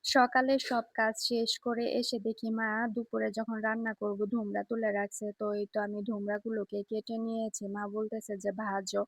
সকালে সব কাজ শেষ করে এসে দেখি মা দুপুরে যখন রান্না করব ধুমরা তুলে রাখছে। তো এই তো আমি ধুমরাগুলোকে কেটে নিয়েছি। মা বলতেছে যে ভাজো।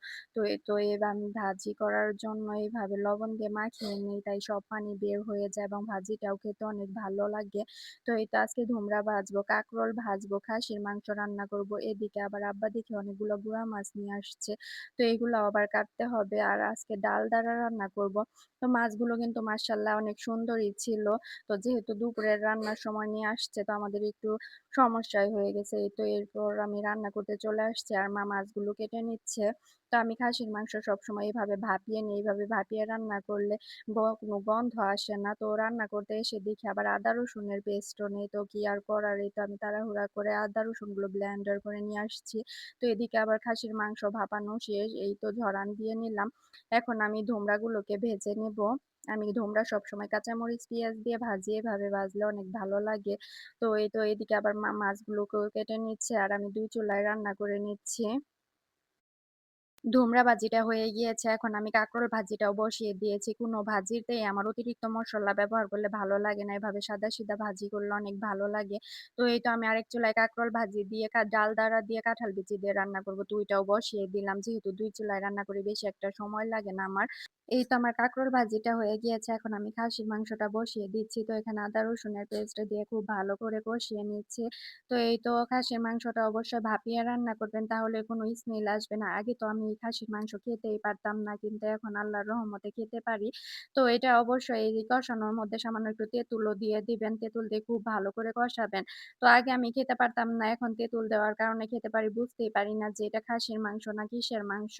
তো এবার আমি ভাজি করার জন্য এইভাবে লবণ দিয়ে মাখিয়ে নিই। তাই সব পানি বের হয়ে যায় এবং ভাজিটাও খেতে অনেক ভালো লাগে। তো এই তো আজকে ধুমরা ভাজবো, কাঁকরোল ভাজবো, খাসির মাংস রান্না করব। এদিকে আবার আব্বা দেখি অনেকগুলো গুঁড়া মাছ নিয়ে আসছে। তো এগুলো আবার কাটতে হবে। আর আজকে ডাল দ্বারা রান্না করব। তো মাছগুলো কিন্তু মাশাআল্লাহ অনেক সুন্দরই ছিল। তো যেহেতু দুপুরের রান্নার সময় নিয়ে আসছে তো আমাদের একটু সমস্যাই হয়ে গেছে। এই তো এরপর আমি রান্না করতে চলে আসছি আর মা মাছগুলো কেটে নিচ্ছে। তো আমি খাসির মাংস সবসময় এভাবে ভাপিয়ে নিই। এভাবে ভাপিয়ে রান্না করলে কোনো গন্ধ আসে না। তো রান্না করতে এসে দেখি আবার আদা রসুনের পেস্টও নেই। তো কি আর করার, এই তো আমি তাড়াহুড়া করে আদা রসুনগুলো ব্লেন্ডার করে নিয়ে আসছি। তো এদিকে আবার খাসির মাংস ভাপানো শেষ। এই তো ঝরান দিয়ে নিলাম। এখন আমি ধুমরাগুলোকে ভেজে নেব। আমি ধুমরা সবসময় কাঁচামরিচ, পেঁয়াজ দিয়ে ভাজি। এভাবে ভাজলে অনেক ভালো লাগে। তো এই তো এদিকে আবার মা মাছগুলোকেও কেটে নিচ্ছে আর আমি ২ চুলায় রান্না করে নিচ্ছি। ধুমরা ভাজিটা হয়ে গিয়েছে। এখন আমি কাঁকরোল ভাজিটাও বসিয়ে দিয়েছি। কোনো ভাজিতেই আমার অতিরিক্ত মসলা ব্যবহার করলে ভালো লাগে না। এভাবে সাদা-সিধা ভাজি করলে অনেক ভালো লাগে। তো এই তো আমি আরেক চুলায় কাঁকরোল ভাজি দিয়ে ডাল দাঁড়া দিয়ে কাঁঠাল বিচি দিয়ে রান্না করব। তো ওইটাও বসিয়ে দিলাম। যেহেতু ২ চুলায় রান্না করি বেশি একটা সময় লাগে না আমার। এই তো আমার কাঁকরোল ভাজিটা হয়ে গিয়েছে। এখন আমি খাসির মাংসটা বসিয়ে দিচ্ছি। তো এখানে আদা রসুনের পেস্ট দিয়ে খুব ভালো করে কষিয়ে নিচ্ছি। তো এই তো খাসির মাংসটা অবশ্যই ভাপিয়ে রান্না করবেন, তাহলে কোনো স্মেল আসবে না। আগে তো আমি খাসির মাংস খেতেই পারতাম না, কিন্তু এখন আল্লাহর রহমতে খেতে পারি। তো এটা অবশ্যই এই কষানোর মধ্যে সামান্য একটু তেঁতুলও দিয়ে দিবেন। তেঁতুল দিয়ে খুব ভালো করে কষাবেন। তো আগে আমি খেতে পারতাম না, এখন তেঁতুল দেওয়ার কারণে খেতে পারি, বুঝতেই পারি না যে এটা খাসির মাংস না কিসের মাংস।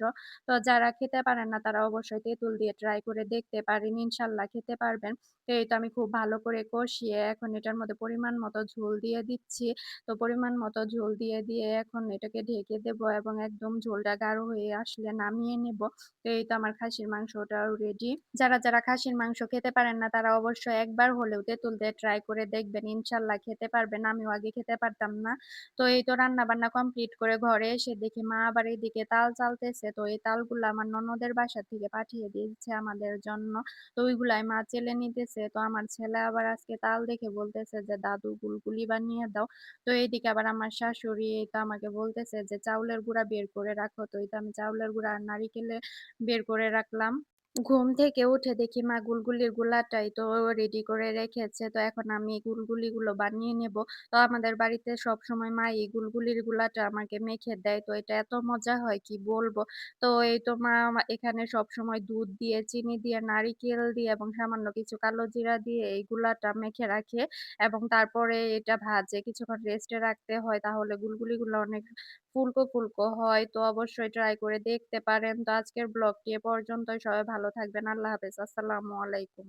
তো যারা খেতে পারেন না তারা অবশ্যই তেঁতুল দিয়ে ট্রাই করে দেখতে পারেন। ইনশাআল্লাহ খেতে পারবেন। তো এই তো আমি খুব ভালো করে কষিয়ে এখন এটার মধ্যে পরিমাণ মতো ঝোল দিয়ে দিচ্ছি। তো পরিমাণ মতো ঝোল দিয়ে এখন এটাকে ঢেকে দেব এবং একদম ঝোলটা গাঢ় হয়ে আসলে নামিয়ে নেব। তো এই তো আমার খাসির মাংসটাও রেডি। যারা খাসির মাংস খেতে পারেন না তারা অবশ্যই একবার হলেও তেঁতুল দিয়ে ট্রাই করে দেখবেন। ইনশাআল্লাহ খেতে পারবেন। আমিও আগে খেতে পারতাম না। তো এই তো রান্না-বান্না কমপ্লিট করে ঘরে এসে দেখি মা আবার এদিকে তাল চালতেছে। তো এই তালগুলা আমার ননদের বাসা থেকে পাঠিয়ে দিয়েছে আমাদের জন্য। তো ওইগুলাই মা চেলে নিতেছে। তো আমার ছেলে আবার আজকে তাল দেখে বলতেছে যে, "দাদু গুলগুলি বানিয়ে দাও।" তো এইদিকে আবার আমার শাশুড়ি এই তো আমাকে বলতেছে যে চাউলের গুঁড়া বের করে রাখো। তো এই তো আমি চাউলের গুঁড়া আর নারিকেলে বের করে রাখলাম। ঘুম থেকে উঠে দেখি মা গুলগুলির গুলাটাই তো রেডি করে রেখেছে। তো এখন আমি গুলগুলিগুলো বানিয়ে নেব। তো আমাদের বাড়িতে সবসময় মা এই গুলগুলির গুলাটা আমাকে মেখে দেয়। তো এটা এত মজা হয় কি বলবো। তো এই তো মা এখানে সবসময় দুধ দিয়ে, চিনি দিয়ে, নারিকেল দিয়ে এবং সামান্য কিছু কালো জিরা দিয়ে এই গুলাটা মেখে রাখে এবং তারপরে এটা ভাজে। কিছুক্ষণ রেস্টে রাখতে হয়, তাহলে গুলগুলিগুলো অনেক ফুলকো হয়। তো অবশ্যই ট্রাই করে দেখতে পারেন। তো আজকের ব্লগটি এ পর্যন্তই। সবাই ভালো থাকবেন। আল্লাহ হাফেজ। আসসালামু আলাইকুম।